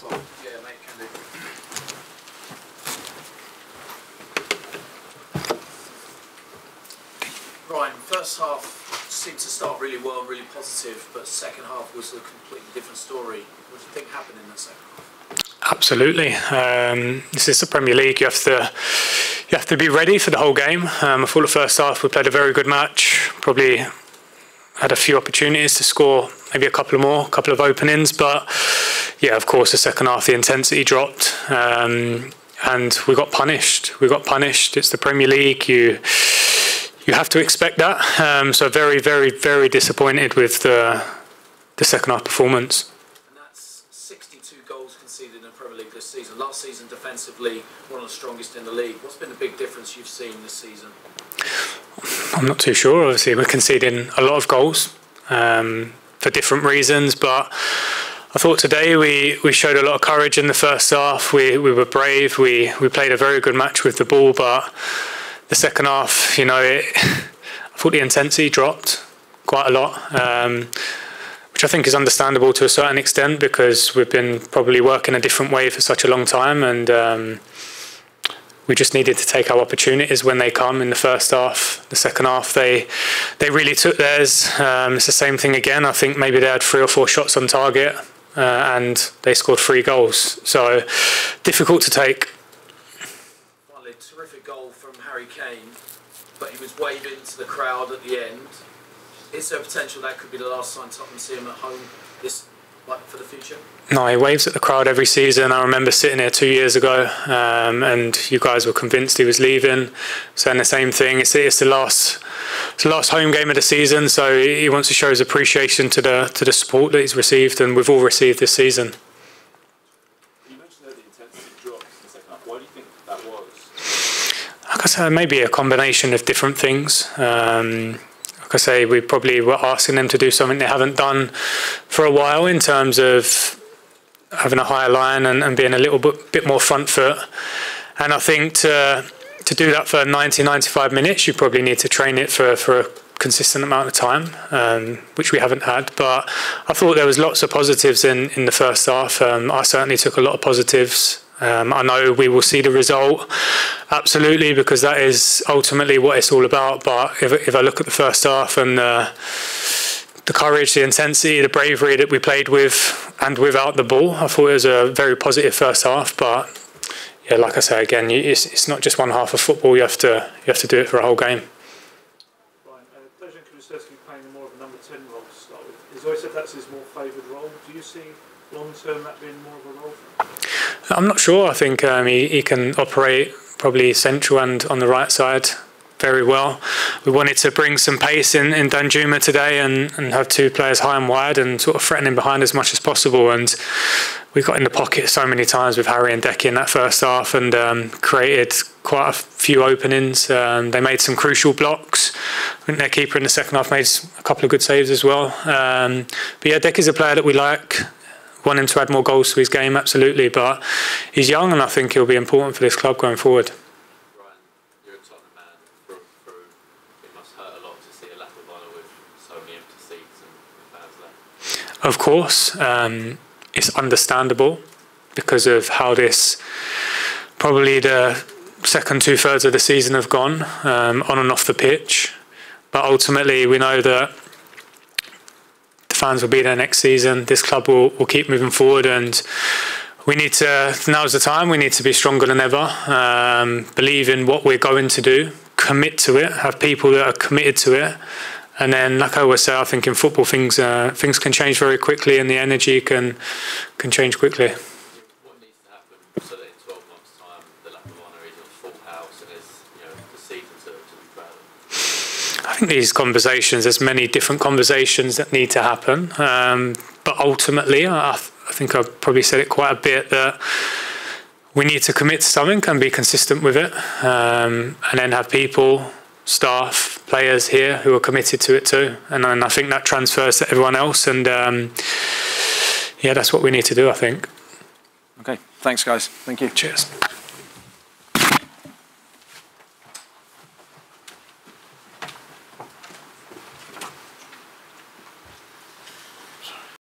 pass on. Yeah, mate, can do. Ryan, first half seemed to start really well, really positive, but second half was a completely different story. What do you think happened in that second half? Absolutely. This is the Premier League. You have to be ready for the whole game. I thought the first half we played a very good match. Probably had a few opportunities to score, maybe a couple of openings, but yeah, of course, the second half the intensity dropped, and we got punished. It's the Premier League. You have to expect that. So very, very, very disappointed with the second half performance. And that's 62 goals conceded in the Premier League this season. Last season, defensively, one of the strongest in the league. What's been the big difference you've seen this season? I'm not too sure. Obviously, we're conceding a lot of goals for different reasons, but I thought today we showed a lot of courage in the first half. We were brave. We played a very good match with the ball, but the second half, I thought the intensity dropped quite a lot, which I think is understandable to a certain extent because we've been probably working a different way for such a long time, and we just needed to take our opportunities when they come in the first half. The second half, they really took theirs. It's the same thing again. I think maybe they had 3 or 4 shots on target, and they scored 3 goals. So difficult to take. Finally, terrific goal from Harry Kane, but he was waving to the crowd at the end. Is there potential that could be the last time Tottenham see him at home for the future? No, he waves at the crowd every season. I remember sitting here 2 years ago, and you guys were convinced he was leaving, saying the same thing. It's the last home game of the season, so he wants to show his appreciation to the support that he's received, and we've all received this season. You mentioned that the intensity dropped in the second half. Why do you think that was? Like I said, maybe a combination of different things. Like I say, we probably were asking them to do something they haven't done for a while in terms of having a higher line and being a little bit more front foot. And I think to do that for 90-95 minutes, you probably need to train it for a consistent amount of time, which we haven't had. But I thought there was lots of positives in the first half. I certainly took a lot of positives. I know we will see the result, absolutely, because that is ultimately what it's all about. But if I look at the first half and the courage, the intensity, the bravery that we played with and without the ball, I thought it was a very positive first half. But yeah, like I say again, it's not just one half of football. You have to do it for a whole game. Right, Dejan Kulusevski playing more of a number 10 role to start with. He's always said that's his more favoured role. Do you see long term that being more of a role for him? I'm not sure. I think he can operate probably central and on the right side very well. We wanted to bring some pace in Danjuma today and have 2 players high and wide and sort of threatening behind as much as possible. And we got in the pocket so many times with Harry and Decky in that first half and created quite a few openings. They made some crucial blocks. I think their keeper in the second half made a couple of good saves as well. But yeah, Decky's a player that we like. Want him to add more goals to his game, absolutely, but he's young and I think he'll be important for this club going forward. Ryan, you're a Tottenham man through and through. It must hurt a lot to see a lap of honour with so many empty seats and fans left. Of course, it's understandable because of how this, probably the second 2/3 of the season have gone on and off the pitch, but ultimately we know that fans will be there next season. This club will keep moving forward, and we need to. Now's the time. We need to be stronger than ever. Believe in what we're going to do. Commit to it. Have people that are committed to it. And then, like I always say, I think in football things can change very quickly, and the energy can change quickly. What needs to happen so that in 12 months' time the lap of honour is a full house and there's the season to be proud of? I think these conversations, there's many different conversations that need to happen, but ultimately I think I've probably said it quite a bit that we need to commit to something and be consistent with it, and then have people, staff, players here who are committed to it too, and then I think that transfers to everyone else, and yeah, that's what we need to do, I think. Okay, thanks guys, thank you. Cheers.